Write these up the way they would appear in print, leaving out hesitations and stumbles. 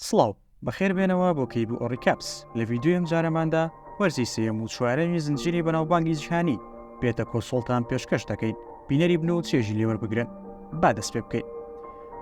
سڵاو بەخێر بێنەوە بۆ کەیبوو ئۆڕیکاپس لە ڤیددیو ئەم جارەماندا وەرزی سێم و چوارەمی زنجیری بەناوبانگی جیهانی بێتە کۆسۆڵتان پێشکەش دەکەین بینەری بن و چێژی لێوەربگرن با دەست پێ بکەین.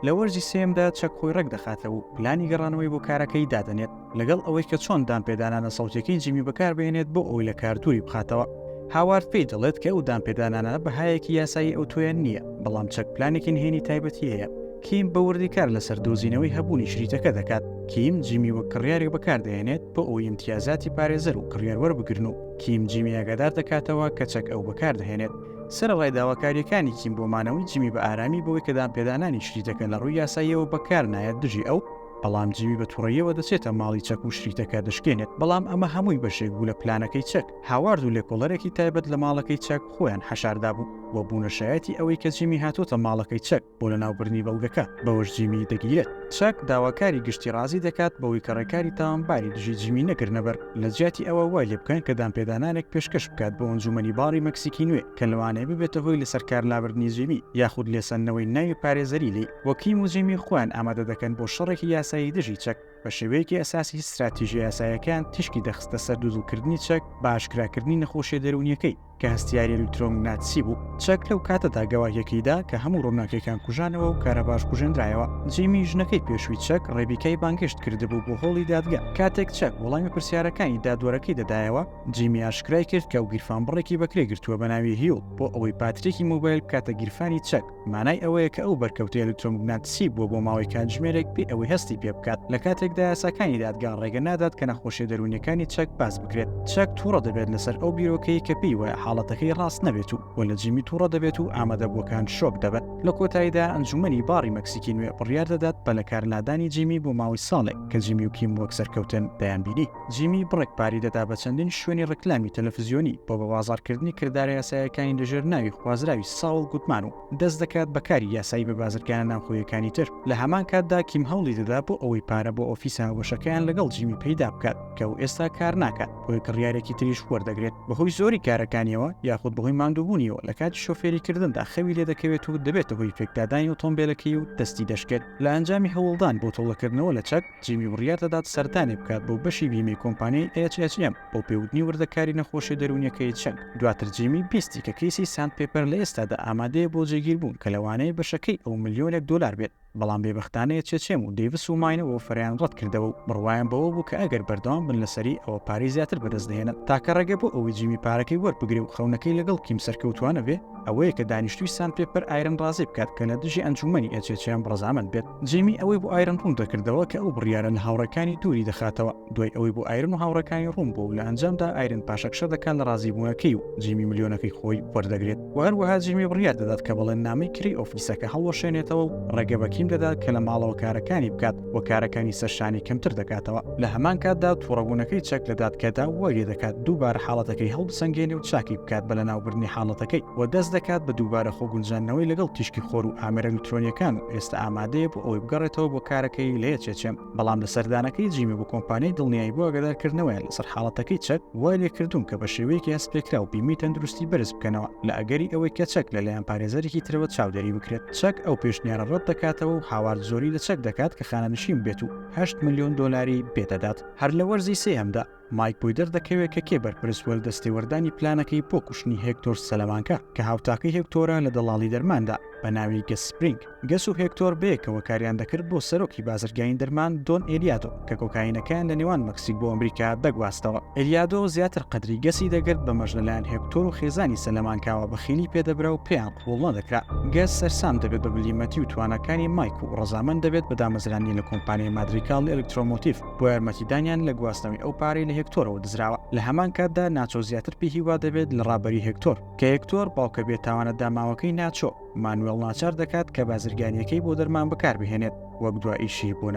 لە وەرزی سێمدا چەک خۆی ڕێک دەخاتەوە و پلانی گەڕانەوەی بۆ کارەکەی دادەنێت لەگەڵ ئەوەی کە چۆن دامپێدانانە سەوتەکەی جیمی بەکاربێنێت بۆ ئەوی لە کارتوری بخاتەوە. هاوارد پێی دەڵێت کە ئەو دامپێدانانە بەهایەکی یاسایی ئەو تۆیان نییە، بەڵام چەک پلانێکی نهێنی تایبەتی هەیە. کیم بە وردی کار لەسەر دۆزینەوەی هەبوونی شریتەکە دەکات. کیم جیمی وەک کڕیارێک بەکاردێنێت بۆ ئەوی امتیازاتی پارێزەر و کڕیار وەربگرن و کیم جیمی ئاگادار دەکاتەوە کە چەک ئەو بەکاردەهێنێت. سەرەڕای داواکاریەکانی کیم بۆ مانەوەی جیمی بە ئارامی بەوەی کە دامپێدانانی شریتەکە لە ڕووی یاساییەوە بەکار نایەت دژی ئەو، بەڵام جیمی بە تووڕەیەوە دەچێتە ماڵی چەک و شریتەکە دەشکێنێت. بەڵام ئەمە هەمووی بەشێک بوو لە پلانەکەی چەک. هاوارد و لێکۆڵەرێکی تایبەت لە ماڵەکەی چەک خۆیان حەشاردا بوو وە بوونەشایەتی ئەوەی کە جیمی هاتوۆتە ماڵەکەی چەک بۆ لە ناوبردنی بەڵگەکە بەوەش جیمی دەگیرێت. چەک داواکاری گشتی ڕازی دەکات بەوەی کە ڕێکاری تاوانباری دژی جیمی نەگرنەبەر لە جیاتی ئەوە وای لێ بکەن کە دامپێدانانێک پێشکەش بکات بۆ ئەنجومەنی باڕی مەکسیکی نوێ کە لەوانەیە ببێتە هۆی لەسەر کارلابردنی جیمی یاخود لێسەنەوەی ناوی پارێزەری لێ. وەکیم و جیمی خۆیان ئامادە دەکەن بۆ شەڕێکی یاسایی دژی چەک بە شێوەیەکی ئەساسی استراتیژی یاساییەکان تشکی دەخستە سەر دووزڵکردنی چەک بە ئاشکراکردنی نەخۆشیە دەرونیەکەی کە هەستیاری ئەلکترۆمگناتیسی بوو. چەک لەو کاتەدا گەواهیەکەیدا کە هەموو ڕووناکیەکان کوژانەوە و کارە باش کوژێنرایەوە. جیمی ژنەکەی پێشووی چەک ڕێبیکەی بانگشت کردبوو بۆ هۆڵی دادگا. کاتێک چەک وەڵامی پرسیارەکانی دادوەرەکەی دەدایەوە، جیمی ئاشکرای کرد کە ئەو گیرفان بڕێکی بەکرێ گرتووە بە ناوی هیڵ بۆ ئەوەی پاترێکی مۆبایل بکاتە گیرفانی چەک. مانای ئەوەیە کە ئەو بەرکەوتەی ئەلکترۆمگناتیسی بووە بۆ ماوەی کاتژمێرێک پێ ئەوەی هەستی پێ بکات. لە کاتێکدا یاساکانی دادگا ڕێگە نادات کە نەخۆشیە دەرونیەکانی چەک باز بکرێت. چەک تووڕە دەبێت لەسەر ئەو بیرۆکەی کە پێی وایە حاڵەتەکەی ڕاست نەبێت و لە جیمی تووڕە دەبێت و ئامادەبووەکان شۆک دەبێت. لە کۆتاییدا ئەنجومەنی باڕی مەکسیکی نوێ بڕیار دەدات بە لە کارلادانی جیمی بۆ ماوەی ساڵێک کە جیمی و کیم وەک سەرکەوتن دەیانبینی. جیمی بڕێک پاری دەدا بە چەندین شوێنی ڕکلامی تەلەڤیزیۆنی بۆ بە بازاڕکردنی کردارە یاساییەکانی لەژێر ناوی خوازراوی ساڵ گوتمان و دەست دەکات بەکاری یاسایی بە بازرگانە ناوخۆیەکانی تر. لە هەمان کاتدا کیم هەوڵی دەدا بۆ ئەوەی پارە بۆ ئۆفیسە هاوبەشەکەیان لەگەڵ جیمی پەیدا بکات کە ئەو ئێستا کار ناکات بۆی کڕیارێکی تریش وەردەگرێت. بەهۆی زۆری کارەکانیەوە یاخود بەهۆی ماندووبوونیەوە لە کاتی شۆفێریکردندا خەوی لێ دەکەوێت و دەبێتە هۆی فێکدادانی ئۆتۆمبیلەکەی و دەستی دەشکێت. لە ئەنجامی هەوڵدان بۆ تۆڵەکردنەوە لە چەک، جیمی بڕیار دەدات سەردانی بکات بۆ بەشی بیمەی کۆمپانیای HHM بۆ پێوتنی وردەکاری نەخۆشی دەرونیەکەی چەک. دواتر جیمی بیستی کە کەیسی ساند پێپەر لە ئێستادا ئامادەیە بۆ جێگیربوون کە لەوانەیە بەشەکەی ئەو ملیۆنێک دۆلار بێت. بەڵام بێبەختانەیە چێچێم و دەیڤس و ماینەوە فەریان ڕەت کردەوە و بڕوایان بەوە بوو کە ئەگەر بەردەوام بن لەسەری ئەوە پارەی زیاتر بەدەست دەهێنن تاکە ڕێگە بۆ ئەوەی جیمی پارەکەی وەربگرێ و خەونەکەی لەگەڵ کیم سەرکەوتوانە بێ ئەوەیە کە دانیشتوی ساند پێپەر ئایرن ڕازی بکات کە لە دژی ئەنجومەنی HHM ڕەزامەند بێت. جیمی ئەوەی بۆ ئایرن ڕوون دەکردەوە کە ئەو بڕیارە لە هاوڕەکانی دووری دەخاتەوە. دوای ئەوەی بۆ ئایرن و هاوڕەکانی ڕوون بوو لە ئەنجامدا ئایرن پاشەکشە دەکات لە ڕازیبوونەکەی و جیمی ملیۆنەکەی خۆی وەردەگرێت. وهروەها جیمی بڕیار دەدات کە بەڵێننامەی کری ئۆفیسەکە هەڵوەشێنێتەوە و ڕێگە بە کیم دەدات کە لە ماڵەوە کارەکانی بکات و کارەکانی سەرشانی کەمتر دەکاتەوە. لە هەمان کاتدا تووڕەبوونەکەی چەک لە دادگادا وای لێ دەکات دووبارە حاڵەتەکەی هەڵبسەنگێنێ و چاکی بکات بە لەناوبردنی حاڵەتەکەی و دەست دەکات بە دووبارە خۆگونجاندنەوەی لەگەڵ تیشکی خۆر و ئامێرە ئەلکترۆنیەکان و ئێستا ئامادەیە بۆ ئەوەی بگەڕێتەوە بۆ کارەکەی لە HHM. بەڵام لە سەردانەکەی جیمی بۆ کۆمپانیای دڵنیایی بۆ ئاگادارکردنەوەیە لەسەر حاڵەتەکەی چەک وای لێ کردوون کە بە شێوەیەکی هەستپێکرا و بیمەی تەندروستی بەرز بکەنەوە لە ئەگەری ئەوەی کە چەک لەلایەن پارێزەرێکی ترەوە چاودێری بکرێت. چەک ئەو پێشنیارە ڕەت دەکاتەوە و هاوارد زۆری لە چەک دەکات کە خانەنشین بێت و 8 ملیۆن دۆلاری پێدەدات. هەر لە وەرزی سێهەمدا مایک بویدەر دەکەوێت کە کێ بەرپرس وەردەستی وەردانی پلانەکەی بۆ کوشتنی هێکتۆر سەلەمانکە کە هاوتاکەی هێکتۆرە لە دەڵاڵی دەرماندا بە ناوی گەس سپرینگ. گەس و هێکتۆر بەیەکەوە کاریان دەکرد بۆ سەرۆکی بازرگانی دەرمان دۆن ئێلیادۆ کە کۆکاینەکان لە نێوان مەکسیک بۆ ئەمریکا دەگواستەوە. ئێلیادۆ زیاتر قەدری گەسی دەگرت بە مەژ لەلایەن هێکتۆر و خێزانی سەلەمانکاوە بەخێلی پێدەبرا و پێیان قبوڵ نەدەکرا. گەس سەرسام دەبێت بە بلیمەتی و توانەکانی مایک و ڕەزامەند دەبێت بە دامەزرانی لە کۆمپانیای مادریکاڵی ئەلکترۆمۆتیڤ بۆ یارمەتیدانیان لە گواستنەوەی ئەو پارەی لە هێکتۆرەوە دزراوە. لە هەمان کاتدا ناچۆ زیاتر پێی هیوا دەبێت لە ڕابەری هێکتۆر کە هێکتۆر باوکە بێتاوانە داماوەکەی ناچۆ مانوێڵ ناچار دەکات کە بازرگانیەکەی بۆ دەرمان بەکاربهێنێت وەک دواییشی بۆ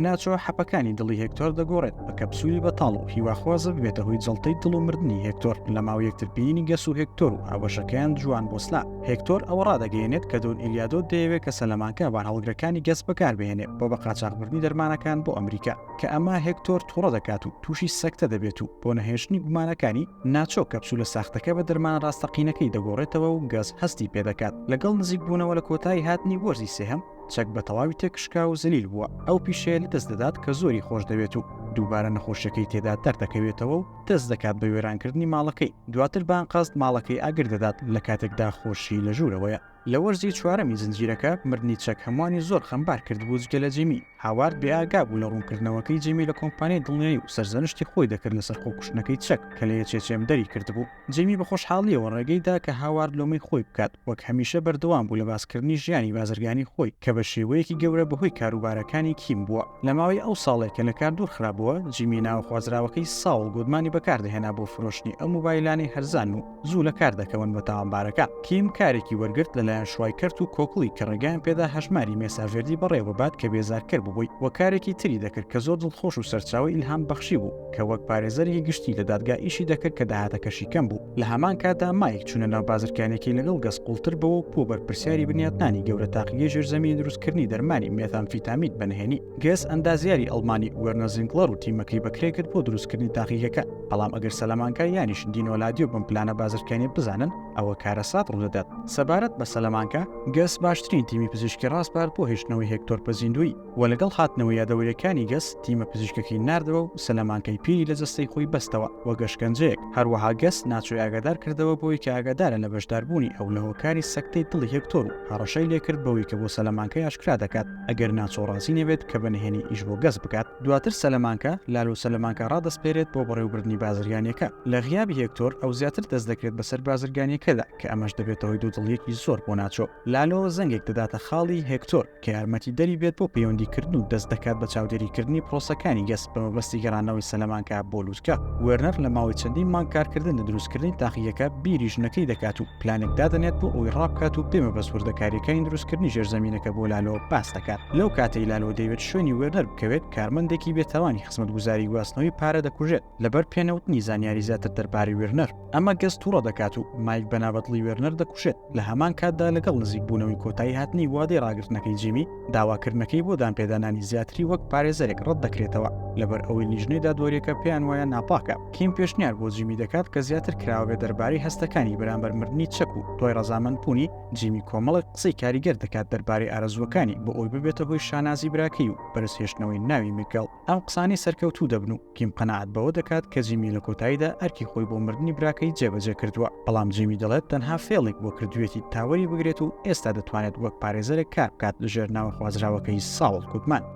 ناچۆ حەپەکانی دڵی هێکتۆر دەگۆڕێت بە کەپسولی بەتاڵ و هیواخوازە ببێتە هۆی جەڵتەی دڵ و مردنی هێکتۆر لە ماوەی یەکتربینی گەس و هێکتۆر و هاوبەشەکەیان جوان بۆسلا. هێکتۆر ئەوە ڕادەگەیەنێت کە دۆن ئێلیادۆ دەیەوێت کە سەلەمانکە بانهەڵگرەکانی گەس بەکاربهێنێت بۆ بە قاچاقبردنی دەرمانەکان بۆ ئەمریکا کە ئەمە هێکتۆر تووڕە دەکات و تووشی سەکتە دەبێت و بۆ نەهێشتنی گومانەکانی ناچۆ کەپسولە ساختەکە بە دەرمان ڕاستەقینەکەی دەگۆڕێتەوە و گەس هەستی پێدەکات. لەگەڵ نزیک بوونەوە لە کۆتایی هاتنی وەرزی سێهەم چەک بە تەواوی تێکشکا و زەلیل بووە. ئەو پیشەیە لە دەست دەدات کە زۆری خۆش دەبێت و دووبارە نەخۆشیەکەی تێدا دەردەکەوێتەوە و دەست دەکات بە وێرانکردنی ماڵەکەی. دواتر بانقاست ماڵەکەی ئاگر دەدات لە کاتێکدا خۆشی لە ژوورەوەیە. لە وەرزی چوارەمی زنجیرەکە مردنی چەک هەمووانی زۆر خەمبار کرد بوو جگە لە جیمی. هاوارد بێئاگا بوو لە ڕوونکردنەوەکەی جیمی لە کۆمپانیای دڵنیایی و سەرزەنشتی خۆی دەکرد لەسەر خۆکوشتنەکەی چەک کە لە یەکێچێم دەری کردبوو. جیمی بە خۆشحاڵیەوە ڕێگەیدا کە هاوارد لۆمەی خۆی بکات وەک هەمیشە بەردەوام بوو لە باسکردنی ژیانی بازرگانی خۆی کە بە شێوەیەکی گەورە بەهۆی کاروبارەکانی کیم بووە. لە ماوەی ئەو ساڵێک کە لە کار دوور خراپبووە، جیمی ناوەخوازراوەکەی ساوڵ گودمانی بەکاردەهێنا بۆ فرۆشتنی ئەو موبایلانی هەرزان و زوو لە کار دەکەون بە تاوانبارەکە. کیم کارێکی وەرگرت لەلایەن شوایکەرت و کۆکڵی کە ڕێگەیان پێدا هەژماری مێساڤێردی بەڕێوەبات کە بێزارکەر ببووی و کارێکی تری دەکرد کە زۆر دڵخۆش و سەرچاوی ئیلهام بەخشی بوو کە وەک پارێزەرێکی گشتی لە دادگا ئیشی دەکرد کە داهاتەکەشی کەم بوو. لە هەمان کاتدا مایک چوونە ناو بازرگانێکی لەگەڵ گەس قوڵتر بەوە و پۆ بەرپرسیاری بنیاتنانی گەورە تاقیگەی ژێرزەمینی دروستکردنی دەرمانی مێتامفیتامید بەنهێنی. گەس ئەندازیاری ئەڵمانی وەرنە زینکلەر و تیمەکەی بەکرێ کرد بۆ دروستکردنی تاقیگەکە. بەڵام ئەگەر سەلەمانکە یانیش دینۆلادیۆ بم پلانە بازرگانی بزانن ئەوە کارە سات ڕوودەدات. سەبارەت بە سەلەمانکە، گەس باشترین تیمی پزیشکی ڕاستپار بۆ هێشتنەوەی هێکتۆر پەزیندووی و لەگەڵ هاتنەوەی یادەوەریەکانی گەس تیمە پزیشکەکەی ناردەوە و سەلەمانکەی پیری لە جەستەی خۆی بەستەوە وە گەشتکەنجەیەک. هەروەها گەس ناچۆی ئاگادار کردەوە بۆی کە ئاگادارە لە بەشداربوونی ئەو لە هۆکاری سەکتەی دڵی هێکتۆر و هەڕەشەی لێکرد بەوەی کە بۆ سەلەمانکەی ئاشکرا دەکات ئەگەر ناچۆ ڕازی نەبێت کە بەنهێنی ئیش بۆ گەس بکات. دواتر سەلەمانکە لالۆ سەلەمانکە ڕادەسپێرێت بۆ بەڕێوەبردنی بازرگانیەکە. لە غیابی هێکتۆر ئەو زیاتر دەست دەکرێت بەسەر بازرگانیەکەدا کە ئەمەش دەبێتەوەی دوودڵیەکی زۆر بۆ ناچۆ. لالۆ زەنگێک دەداتە خاڵی هێکتۆر کە یارمەتی دەری بێت بۆ پەیوەندیکردن و دەست دەکات بە چاودێریکردنی پرۆسەکانی گەس بە مەبەستی گەڕانەوەی سەلەمانکە بۆ لووتکە. وێرنەر لە ماوەی چەندین مانگ کارکردن لە دروستکردنی تاقیگەکە بیری ژنەکەی دەکات و پلانێک دادەنێت بۆ ئەوی ڕابکات و پێمە بەسوردەکاریەکانی دروستکردنی ژێرزەمینەکە بۆ لالۆ باس دەکات. لەو کاتەی لالۆ دەیوێت شوێنی وێرنەر بکەوێت، کارمەندێکی بێتاوانی خزمەتگوزاری گواستنەوەی پارە دەکوژێت لەبەر پێنەوتنی زانیاری زیاتر دەربارەی وێرنەر. ئەمە گەس تووڕە دەکات و مایک بەنابەتڵی وێرنەر دەکوشێت. لە هەمان کاتدا لەگەڵ نزیک بوونەوەی کۆتایی هاتنی وادەی ڕاگرتنەکەی جیمی، داواکردنەکەی بۆ دانپێدانانی زیاتری وەک پارێزەرێک ڕەت دەکرێتەوە لەبەر ئەوەی لیژنەی دادوەریەکە پێیان وایە ناپاکە. کیم پێشنیار بۆ جیمی دەکات کە زیاتر کراوە دەربارەی هەستەکانی بەرامبەر مردنی چەک و تۆی ڕەزامەند بوونی. جیمی کۆمەڵک قسەی کاریگەر دەکات دەربارەی ئارەزوەکانی بۆ ئەوی ببێتە هۆی شانازی براکەی و بەرزهێشتنەوەی ناوی میکەڵ. ئەم قسانی سەرکەوتوو دەبن و کیم قەنەعەت بەوە دەکات کە جیمی لە کۆتاییدا ئەرکی خۆی بۆ مردنی براکەی جێبەجێ کردووە. بەڵام جیمی دەڵێت تەنها فێڵێک بۆ کردوێتی تاوەری بگرێت و ئێستا دەتوانێت وەک پارێزەرێک کار بکات لەژێر ناوەخوازراوەکەی ساوڵ گودمان.